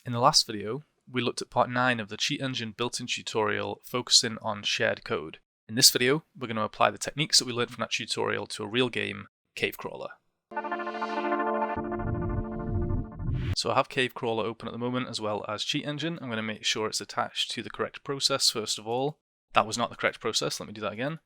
In the last video, we looked at part 9 of the Cheat Engine built-in tutorial focusing on shared code. In this video, we're going to apply the techniques that we learned from that tutorial to a real game, Cave Crawler. So I have Cave Crawler open at the moment as well as Cheat Engine. I'm going to make sure it's attached to the correct process first of all. That was not the correct process, let me do that again.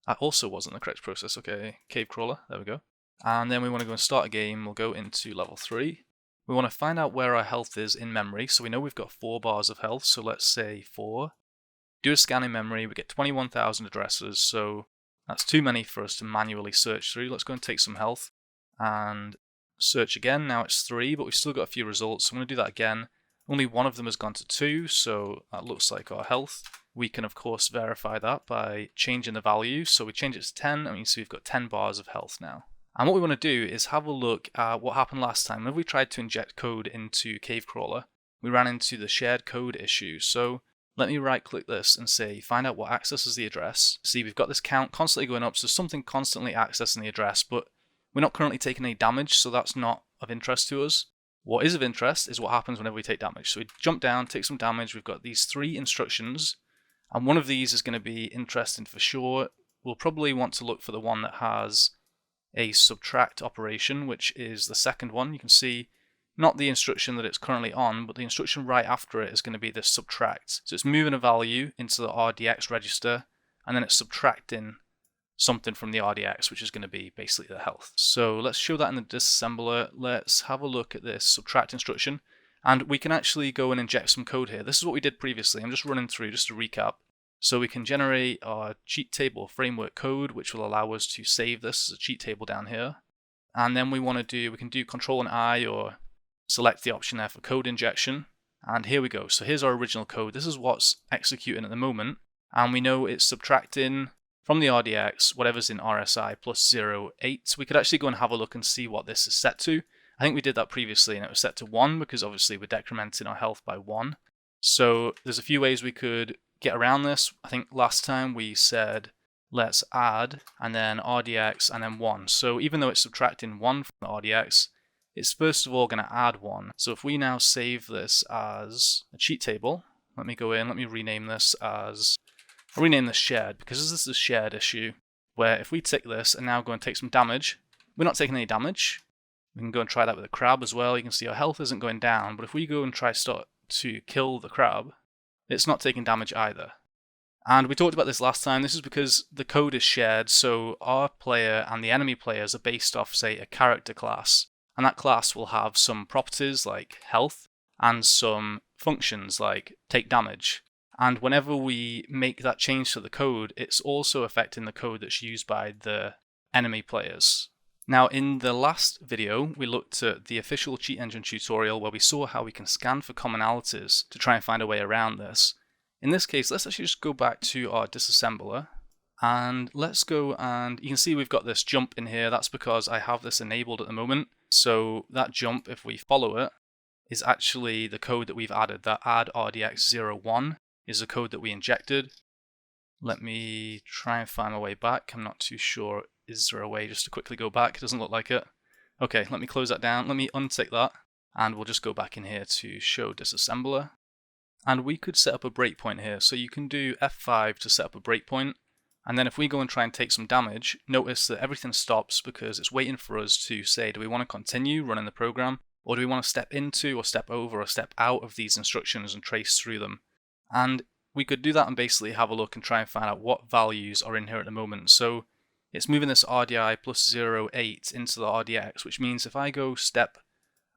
That also wasn't the correct process, okay, Cave Crawler, there we go. And then we want to go and start a game, we'll go into level 3. We want to find out where our health is in memory, so we know we've got 4 bars of health, so let's say 4. Do a scan in memory, we get 21,000 addresses, so that's too many for us to manually search through. Let's go and take some health and search again. Now it's 3, but we've still got a few results, so I'm going to do that again. Only one of them has gone to 2, so that looks like our health. We can of course verify that by changing the value, so we change it to 10, and you can see we've got 10 bars of health now. And what we want to do is have a look at what happened last time. When we tried to inject code into Cave Crawler, we ran into the shared code issue. So let me right click this and say find out what accesses the address. See, we've got this count constantly going up, so something constantly accessing the address, but we're not currently taking any damage, so that's not of interest to us. What is of interest is what happens whenever we take damage. So we jump down, take some damage, we've got these 3 instructions, and one of these is going to be interesting for sure. We'll probably want to look for the one that has a subtract operation, which is the second one. You can see not the instruction that it's currently on, but the instruction right after it is going to be this subtract. So it's moving a value into the RDX register, and then it's subtracting something from the RDX, which is going to be basically the health. So let's show that in the disassembler. Let's have a look at this subtract instruction, and we can actually go and inject some code here. This is what we did previously. I'm just running through just to recap. So we can generate our cheat table framework code, which will allow us to save this as a cheat table down here. And then we can do Control and I, or select the option there for code injection. And here we go. So here's our original code. This is what's executing at the moment. And we know it's subtracting from the RDX whatever's in RSI plus 0.8. We could actually go and have a look and see what this is set to. I think we did that previously, and it was set to 1 because obviously we're decrementing our health by 1. So there's a few ways we could get around this. I think last time we said let's add and then RDX and then 1. So even though it's subtracting 1 from the RDX, it's first of all going to add 1. So if we now save this as a cheat table, let me go in, let me rename this as, I'll rename this shared, because this is a shared issue where if we tick this and now go and take some damage, we're not taking any damage. We can go and try that with a crab as well. You can see our health isn't going down, but if we go and try start to kill the crab, it's not taking damage either. And we talked about this last time. This is because the code is shared, so our player and the enemy players are based off, say, a character class. And that class will have some properties like health and some functions like take damage. And whenever we make that change to the code, it's also affecting the code that's used by the enemy players. Now, in the last video, we looked at the official Cheat Engine tutorial where we saw how we can scan for commonalities to try and find a way around this. In this case, let's actually just go back to our disassembler, and let's go and you can see we've got this jump in here. That's because I have this enabled at the moment. So that jump, if we follow it, is actually the code that we've added. That add RDX01 is the code that we injected. Let me try and find my way back. I'm not too sure. Is there a way just to quickly go back? It doesn't look like it. Okay, let me close that down. Let me untick that, and we'll just go back in here to show disassembler. And we could set up a breakpoint here. So you can do F5 to set up a breakpoint. And then if we go and try and take some damage, notice that everything stops because it's waiting for us to say, do we want to continue running the program, or do we want to step into or step over or step out of these instructions and trace through them? And we could do that and basically have a look and try and find out what values are in here at the moment. So it's moving this RDI plus 0.8 into the RDX, which means if I go step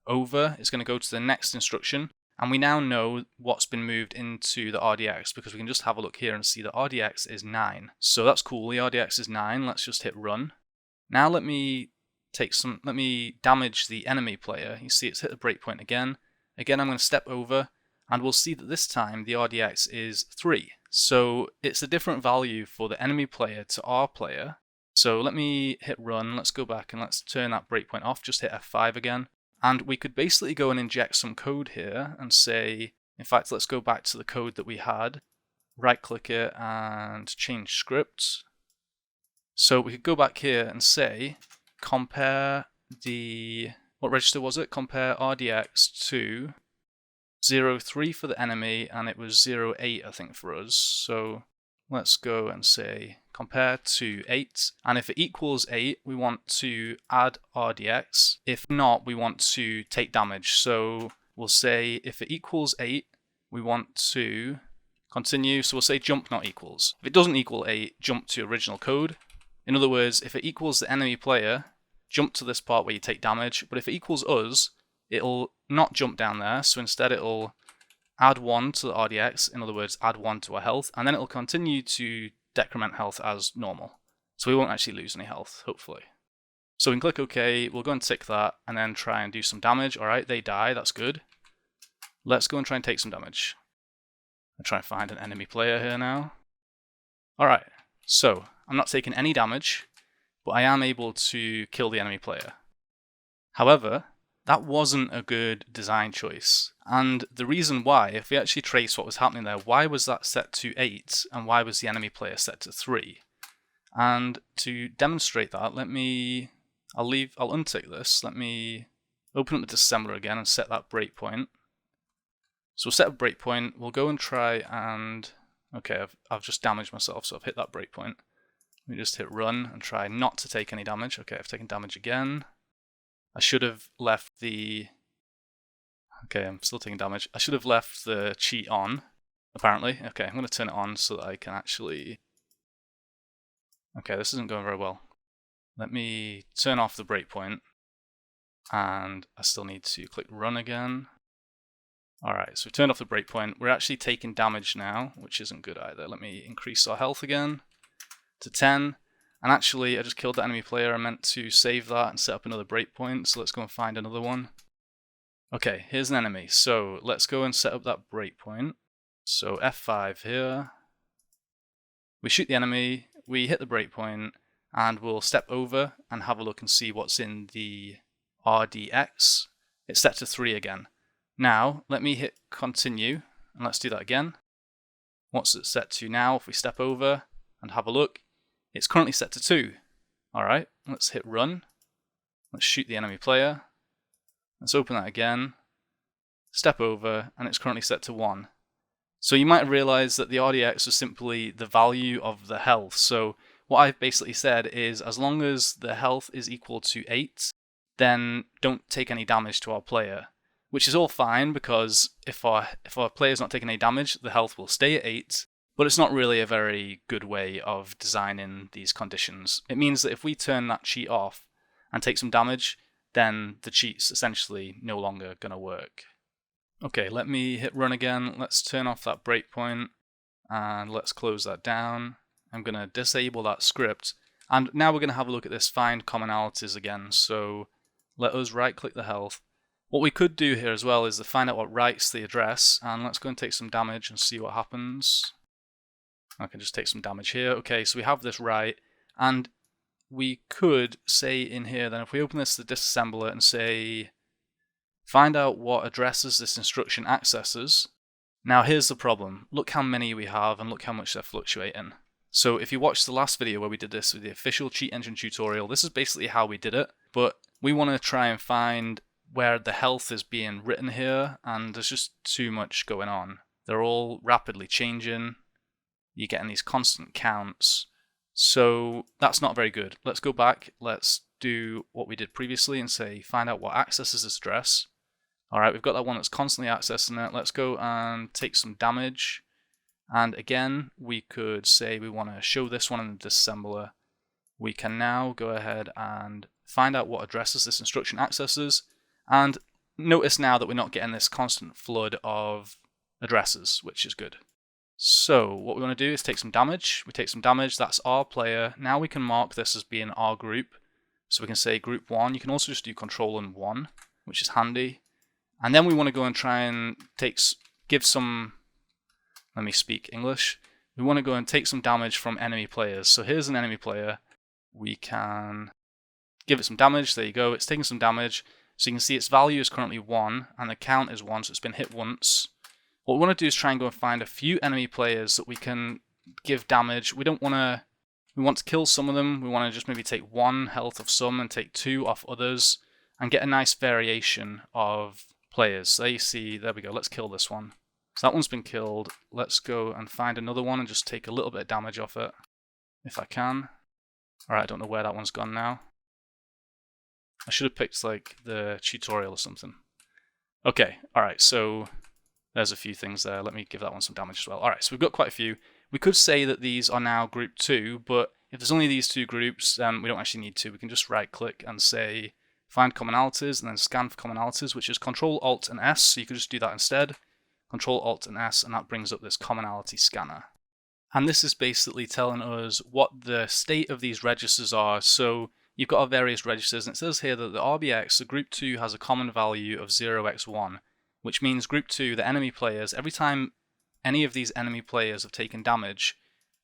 over, it's going to go to the next instruction. And we now know what's been moved into the RDX because we can just have a look here and see the RDX is 9. So that's cool, the RDX is 9. Let's just hit run. Now let me damage the enemy player. You see it's hit the breakpoint again. Again, I'm going to step over, and we'll see that this time the RDX is 3. So it's a different value for the enemy player to our player. So let me hit run, let's go back and let's turn that breakpoint off, just hit F5 again. And we could basically go and inject some code here and say, in fact, let's go back to the code that we had, right click it and change script. So we could go back here and say, compare the, what register was it? Compare RDX to 0.3 for the enemy, and it was 0.8 I think for us. So let's go and say compare to 8, and if it equals 8 we want to add RDX. If not, we want to take damage. So we'll say if it equals 8 we want to continue, so we'll say jump not equals. If it doesn't equal 8, jump to original code. In other words, if it equals the enemy player, jump to this part where you take damage, but if it equals us, it'll not jump down there, so instead it'll add 1 to the RDX, in other words, add 1 to our health, and then it'll continue to decrement health as normal. So we won't actually lose any health, hopefully. So we can click OK, we'll go and tick that, and then try and do some damage. Alright, they die, that's good. Let's go and try and take some damage. I'll try and find an enemy player here now. Alright, so I'm not taking any damage, but I am able to kill the enemy player. However, that wasn't a good design choice. And the reason why, if we actually trace what was happening there, why was that set to 8 and why was the enemy player set to 3? And to demonstrate that, I'll untick this. Let me open up the disassembler again and set that breakpoint. So we'll set a breakpoint, we'll go and try and, okay, I've just damaged myself, so I've hit that breakpoint. Let me just hit run and try not to take any damage. Okay, I've taken damage again. I should have left the... Okay, I'm still taking damage. I should have left the cheat on, apparently. Okay, I'm going to turn it on so that I can actually... Okay, this isn't going very well. Let me turn off the breakpoint, and I still need to click run again. Alright, so we've turned off the breakpoint. We're actually taking damage now, which isn't good either. Let me increase our health again to 10. And actually, I just killed the enemy player. I meant to save that and set up another breakpoint, so let's go and find another one. Okay, here's an enemy. So let's go and set up that breakpoint. So F5 here. We shoot the enemy, we hit the breakpoint, and we'll step over and have a look and see what's in the RDX. It's set to 3 again. Now, let me hit continue, and let's do that again. What's it set to now? If we step over and have a look, it's currently set to 2. Alright, let's hit run. Let's shoot the enemy player. Let's open that again. Step over, and it's currently set to 1. So you might have realized that the RDX was simply the value of the health. So what I've basically said is, as long as the health is equal to 8, then don't take any damage to our player. Which is all fine, because if our player's not taking any damage, the health will stay at 8, but it's not really a very good way of designing these conditions. It means that if we turn that cheat off and take some damage, then the cheat's essentially no longer going to work. Okay, let me hit run again. Let's turn off that breakpoint, and let's close that down. I'm going to disable that script, and now we're going to have a look at this find commonalities again. So let us right-click the health. What we could do here as well is to find out what writes the address, and let's go and take some damage and see what happens. I can just take some damage here. Okay, so we have this right, and we could say in here then, if we open this to the disassembler and say find out what addresses this instruction accesses. Now here's the problem. Look how many we have and look how much they're fluctuating. So if you watched the last video where we did this with the official cheat engine tutorial, this is basically how we did it, but we want to try and find where the health is being written here, and there's just too much going on. They're all rapidly changing. You're getting these constant counts. So that's not very good. Let's go back. Let's do what we did previously and say find out what accesses this address. Alright, we've got that one that's constantly accessing it. Let's go and take some damage. And again, we could say we want to show this one in the disassembler. We can now go ahead and find out what addresses this instruction accesses. And notice now that we're not getting this constant flood of addresses, which is good. So what we want to do is take some damage. We take some damage, that's our player. Now we can mark this as being our group. So we can say group 1. You can also just do control and 1, which is handy. And then we want to go and try and give some, let me speak English. We want to go and take some damage from enemy players. So here's an enemy player. We can give it some damage. There you go. It's taking some damage. So you can see its value is currently 1 and the count is 1, so it's been hit once. What we want to do is try and go and find a few enemy players that we can give damage. We want to kill some of them. We want to just maybe take 1 health of some and take 2 off others and get a nice variation of players. There you see, there we go, let's kill this one. So that one's been killed. Let's go and find another one and just take a little bit of damage off it, if I can. Alright, I don't know where that one's gone now. I should have picked like the tutorial or something. Okay, alright, so there's a few things there. Let me give that one some damage as well. Alright, so we've got quite a few. We could say that these are now group 2, but if there's only these 2 groups, then we don't actually need to. We can just right click and say find commonalities and then scan for commonalities, which is Control Alt and S, so you could just do that instead. Control Alt and S, and that brings up this commonality scanner. And this is basically telling us what the state of these registers are. So you've got our various registers, and it says here that the RBX, the group 2, has a common value of 0x1, which means group 2, the enemy players, every time any of these enemy players have taken damage,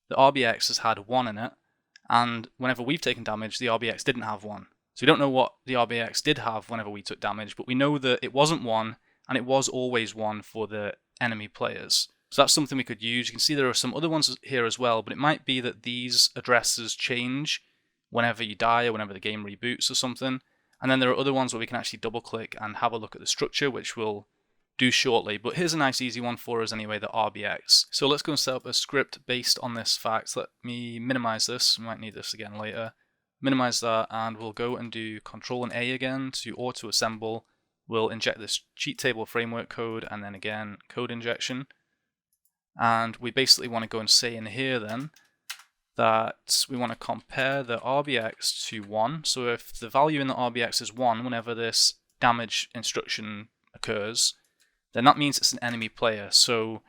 the RBX has had 1 in it, and whenever we've taken damage, the RBX didn't have 1. So we don't know what the RBX did have whenever we took damage, but we know that it wasn't 1, and it was always 1 for the enemy players. So that's something we could use. You can see there are some other ones here as well, but it might be that these addresses change whenever you die or whenever the game reboots or something. And then there are other ones where we can actually double click and have a look at the structure, which we'll do shortly. But here's a nice easy one for us anyway, the RBX. So let's go and set up a script based on this fact. Let me minimize this. We might need this again later. Minimize that, and we'll go and do Control and A again to auto assemble. We'll inject this cheat table framework code and then again code injection. And we basically want to go and say in here then that we want to compare the RBX to 1. So if the value in the RBX is 1 whenever this damage instruction occurs, then that means it's an enemy player. So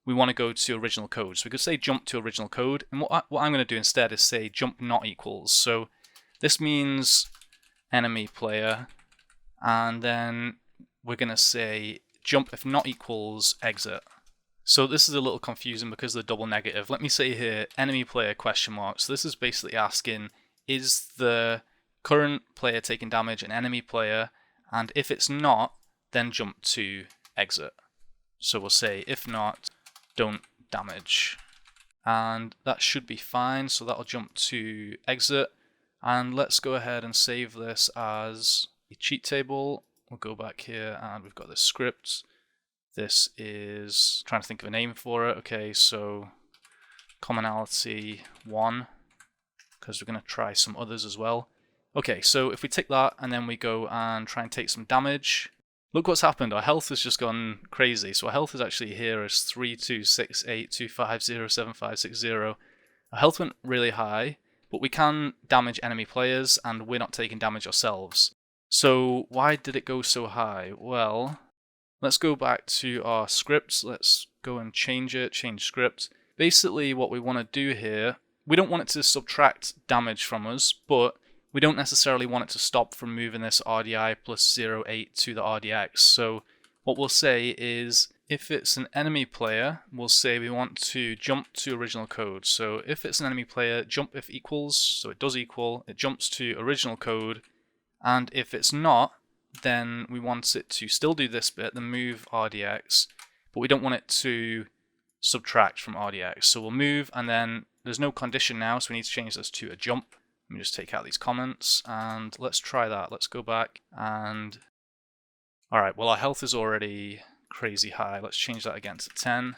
we want to go to original code. So we could say jump to original code, and what I'm going to do instead is say jump not equals. So this means enemy player, and then we're going to say jump if not equals exit. So this is a little confusing because of the double negative. Let me say here enemy player question mark. So this is basically asking, is the current player taking damage an enemy player? And if it's not, then jump to exit. So we'll say if not, don't damage. And that should be fine. So that'll jump to exit. And let's go ahead and save this as a cheat table. We'll go back here and we've got this script. This is, trying to think of a name for it. Okay, so commonality 1, because we're going to try some others as well. Okay, so if we tick that and then we go and try and take some damage, look what's happened. Our health has just gone crazy. So our health is actually here as 326825075560. Our health went really high, but we can damage enemy players and we're not taking damage ourselves. So why did it go so high? Well, let's go back to our script. Let's go and change it, change script. Basically what we want to do here, we don't want it to subtract damage from us, but we don't necessarily want it to stop from moving this RDI plus 0.8 to the RDX. So what we'll say is, if it's an enemy player, we'll say we want to jump to original code. So if it's an enemy player, jump if equals, so it does equal, it jumps to original code, and if it's not, then we want it to still do this bit, the move RDX, but we don't want it to subtract from RDX. So we'll move, and then there's no condition now, so we need to change this to a jump. Let me just take out these comments, and let's try that. Let's go back, and alright, well our health is already crazy high. Let's change that again to 10,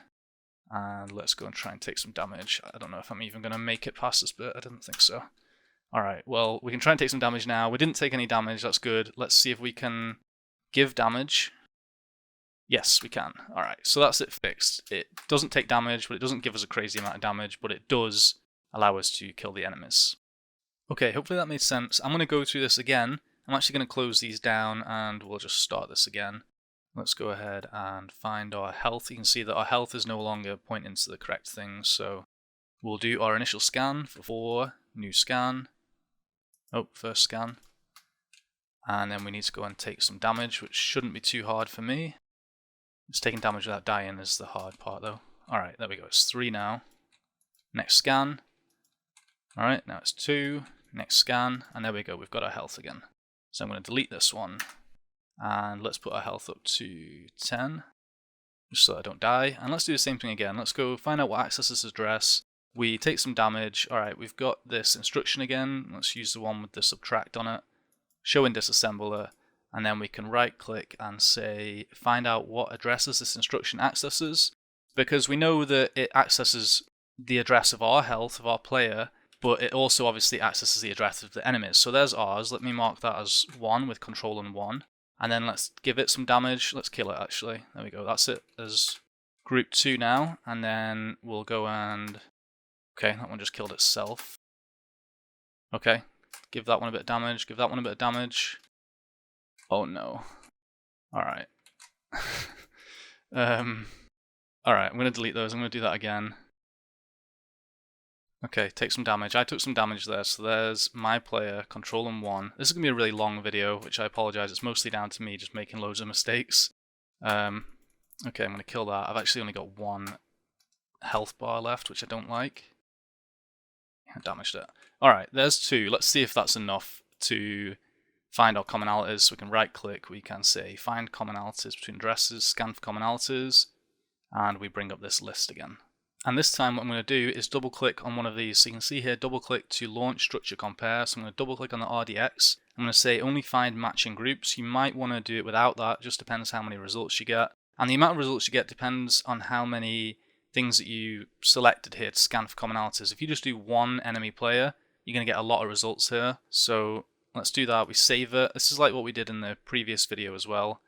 and let's go and try and take some damage. I don't know if I'm even going to make it past this bit. I didn't think so. Alright, well, we can try and take some damage now. We didn't take any damage, that's good. Let's see if we can give damage. Yes, we can. Alright, so that's it fixed. It doesn't take damage, but it doesn't give us a crazy amount of damage, but it does allow us to kill the enemies. Okay, hopefully that made sense. I'm going to go through this again. I'm actually going to close these down, and we'll just start this again. Let's go ahead and find our health. You can see that our health is no longer pointing to the correct thing, so we'll do our initial scan for 4, new scan. Oh, first scan. And then we need to go and take some damage, which shouldn't be too hard for me. It's taking damage without dying is the hard part though. Alright, there we go, it's 3 now. Next scan. Alright, now it's 2. Next scan, and there we go, we've got our health again. So I'm going to delete this one, and let's put our health up to 10, just so I don't die. And let's do the same thing again. Let's go find out what accesses this address. We take some damage. Alright, we've got this instruction again. Let's use the one with the subtract on it. Show in disassembler. and then we can right click and say find out what addresses this instruction accesses, because we know that it accesses the address of our health, of our player, but it also obviously accesses the address of the enemies. So there's ours. Let me mark that as 1 with control and 1. And then let's give it some damage. Let's kill it actually. There we go. That's it as group 2 now. And then we'll go and... Okay, that one just killed itself. Okay, give that one a bit of damage. Give that one a bit of damage. Oh no. Alright. Alright, I'm going to delete those. I'm going to do that again. Okay, take some damage. I took some damage there, so there's my player, control and 1. This is going to be a really long video, which I apologize. It's mostly down to me just making loads of mistakes. Okay, I'm going to kill that. I've actually only got 1 health bar left, which I don't like. I damaged it. Alright, there's 2. Let's see if that's enough to find our commonalities. So we can right click, we can say find commonalities between addresses, scan for commonalities, and we bring up this list again. And this time what I'm going to do is double click on one of these. So you can see here, double click to launch structure compare. So I'm going to double click on the RDX. I'm going to say only find matching groups. You might want to do it without that, just depends how many results you get. And the amount of results you get depends on how many things that you selected here to scan for commonalities. If you just do 1 enemy player, you're going to get a lot of results here. So let's do that, we save it. This is like what we did in the previous video as well.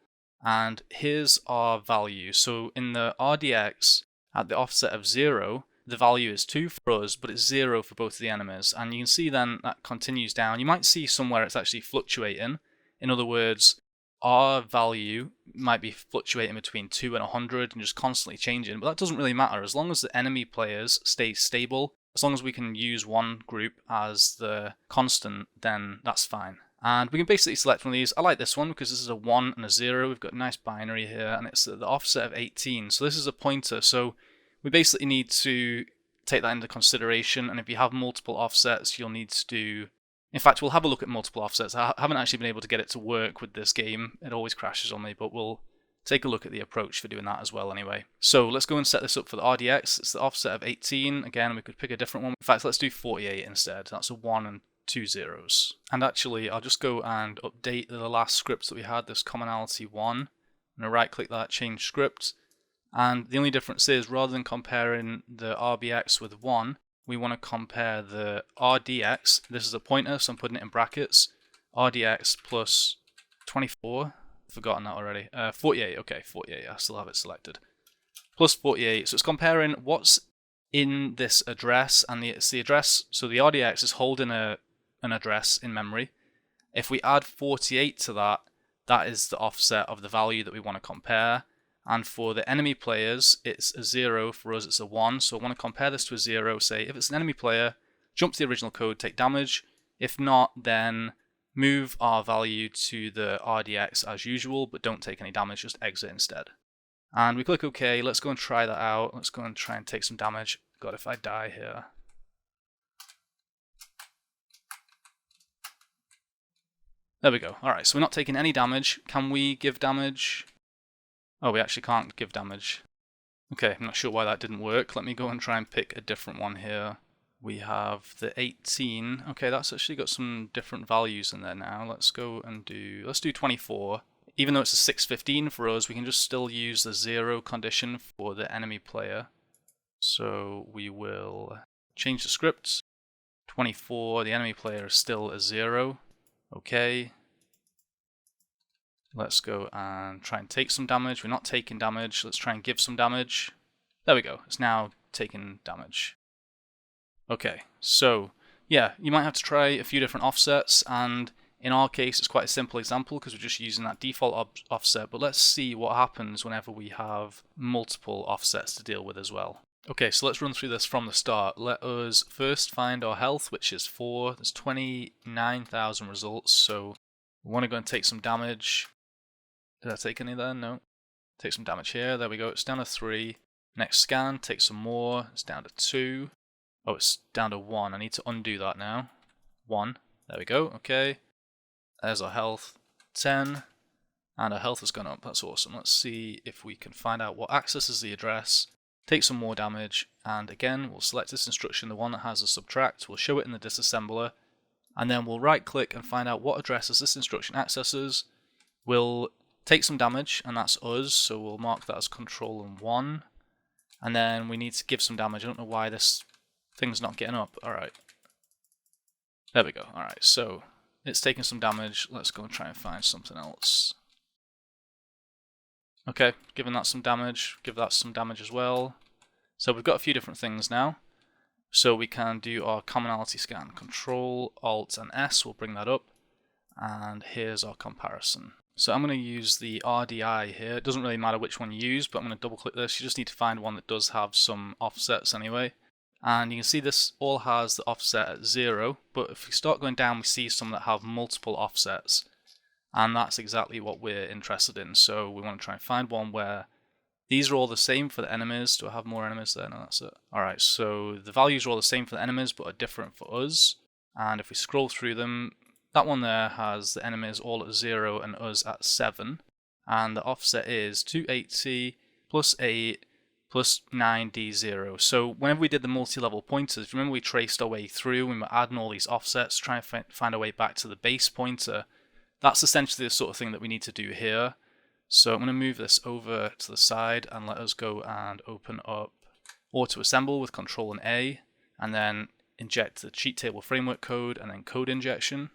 And here's our value. So in the RDX, at the offset of 0, the value is 2 for us, but it's 0 for both of the enemies. And you can see then that continues down. You might see somewhere it's actually fluctuating. In other words, our value might be fluctuating between 2 and 100 and just constantly changing, but that doesn't really matter. As long as the enemy players stay stable, as long as we can use one group as the constant, then that's fine. And we can basically select one of these. I like this one because this is a 1 and a 0. We've got a nice binary here, and it's the offset of 18. So this is a pointer. So we basically need to take that into consideration. And if you have multiple offsets, you'll need to do... In fact, we'll have a look at multiple offsets. I haven't actually been able to get it to work with this game. It always crashes on me, but we'll take a look at the approach for doing that as well anyway. So let's go and set this up for the RDX. It's the offset of 18. Again, we could pick a different one. In fact, let's do 48 instead. That's a 1 and 2 zeros. And actually, I'll just go and update the last script that we had, this commonality 1. I'm going to right click that, change script. And the only difference is, rather than comparing the RBX with 1, we want to compare the RDX. This is a pointer, so I'm putting it in brackets. RDX plus 24. I've forgotten that already. 48, okay, 48. I still have it selected. Plus 48. So it's comparing what's in this address, and it's the address. So the RDX is holding an address in memory. If we add 48 to that, that is the offset of the value that we want to compare. And for the enemy players, it's a 0. For us, it's a 1. So I want to compare this to a 0. Say, if it's an enemy player, jump to the original code, take damage. If not, then move our value to the RDX as usual, but don't take any damage, just exit instead. And we click OK. Let's go and try that out. Let's go and try and take some damage. God, if I die here. There we go. Alright, so we're not taking any damage. Can we give damage? Oh, we actually can't give damage. Okay, I'm not sure why that didn't work. Let me go and try and pick a different one here. We have the 18. Okay, that's actually got some different values in there now. Let's go and let's do 24. Even though it's a 615 for us, we can just still use the 0 condition for the enemy player. So we will change the script. 24, the enemy player is still a 0. Okay. Let's go and try and take some damage. We're not taking damage. Let's try and give some damage. There we go. It's now taking damage. Okay, so yeah, you might have to try a few different offsets, and in our case it's quite a simple example because we're just using that default offset, but let's see what happens whenever we have multiple offsets to deal with as well. Okay, so let's run through this from the start. Let us first find our health, which is 4. There's 29,000 results, so we want to go and take some damage. Did I take any there? No. Take some damage here. There we go. It's down to 3. Next scan, take some more. It's down to 2. Oh, it's down to 1. I need to undo that now. 1. There we go. Okay. There's our health. 10. And our health has gone up. That's awesome. Let's see if we can find out what accesses the address. Take some more damage. And again, we'll select this instruction, the one that has a subtract. We'll show it in the disassembler. And then we'll right click and find out what addresses this instruction accesses. We'll take some damage, and that's us, so we'll mark that as control and 1. And then we need to give some damage. I don't know why this thing's not getting up. Alright. There we go. Alright, so it's taking some damage. Let's go and try and find something else. Okay, giving that some damage. Give that some damage as well. So we've got a few different things now. So we can do our commonality scan. Control, Alt, and S will bring that up. And here's our comparison. So I'm going to use the RDI here. It doesn't really matter which one you use, but I'm going to double click this. You just need to find one that does have some offsets anyway. And you can see this all has the offset at 0, but if we start going down we see some that have multiple offsets. And that's exactly what we're interested in. So we want to try and find one where these are all the same for the enemies. Do I have more enemies there? No, that's it. Alright, so the values are all the same for the enemies, but are different for us. And if we scroll through them, that one there has the enemies all at 0 and us at 7. And the offset is 280 plus 8 plus 9d0. So whenever we did the multi-level pointers, remember we traced our way through and we were adding all these offsets, trying to find our way back to the base pointer. That's essentially the sort of thing that we need to do here. So I'm going to move this over to the side and let us go and open up Auto Assemble with Control and A, and then inject the cheat table framework code and then code injection.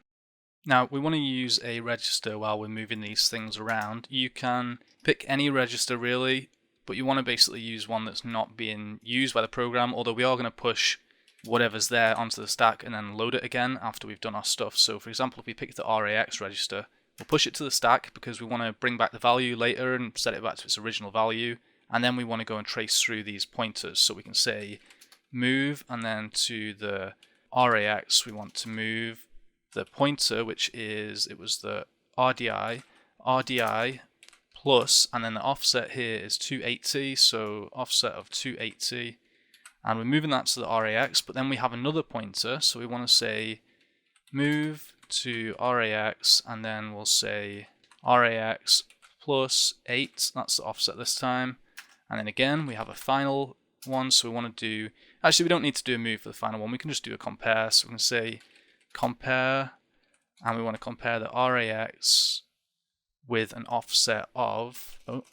Now we want to use a register while we're moving these things around. You can pick any register really, but you want to basically use one that's not being used by the program, although we are going to push whatever's there onto the stack and then load it again after we've done our stuff. So for example, if we pick the RAX register, we'll push it to the stack because we want to bring back the value later and set it back to its original value, and then we want to go and trace through these pointers. So we can say move, and then to the RAX we want to move the pointer, which is, it was the RDI plus, and then the offset here is 280, so offset of 280, and we're moving that to the RAX, but then we have another pointer, so we want to say move to RAX, and then we'll say RAX plus 8, that's the offset this time, and then again we have a final one, so we want to do, actually we don't need to do a move for the final one, we can just do a compare, so we can say compare, and we want to compare the RAX with an offset of, got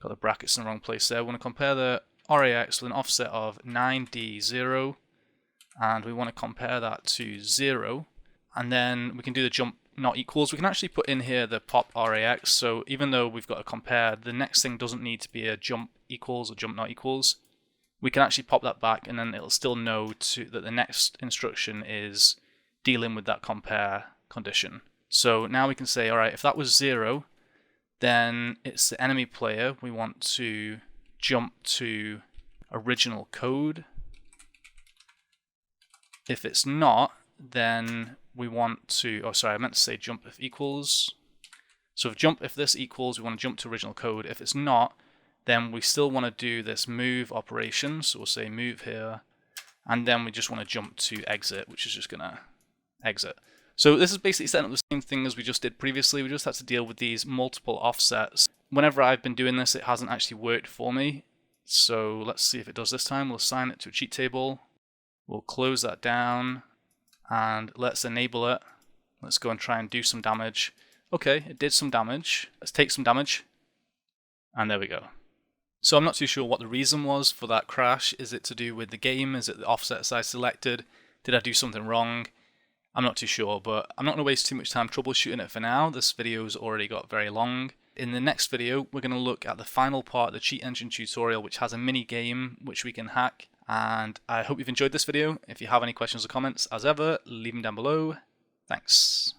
the brackets in the wrong place there, we want to compare the RAX with an offset of 9d0, and we want to compare that to 0, and then we can do the jump not equals. We can actually put in here the pop RAX, so even though we've got to compare, the next thing doesn't need to be a jump equals or jump not equals. We can actually pop that back, and then it'll still know that the next instruction is dealing with that compare condition. So now we can say, alright, if that was 0, then it's the enemy player. We want to jump to original code. If it's not, then we want to, oh sorry, I meant to say jump if equals. So if this equals, we want to jump to original code. If it's not, then we still want to do this move operation. So we'll say move here, and then we just want to jump to exit, which is just going to exit. So this is basically setting up the same thing as we just did previously. We just had to deal with these multiple offsets. Whenever I've been doing this, it hasn't actually worked for me. So let's see if it does this time. We'll assign it to a cheat table. We'll close that down, and let's enable it. Let's go and try and do some damage. Okay, it did some damage. Let's take some damage, and there we go. So I'm not too sure what the reason was for that crash. Is it to do with the game? Is it the offsets I selected? Did I do something wrong? I'm not too sure, but I'm not going to waste too much time troubleshooting it for now. This video's already got very long. In the next video, we're going to look at the final part of the cheat engine tutorial, which has a mini game which we can hack. And I hope you've enjoyed this video. If you have any questions or comments, as ever, leave them down below. Thanks.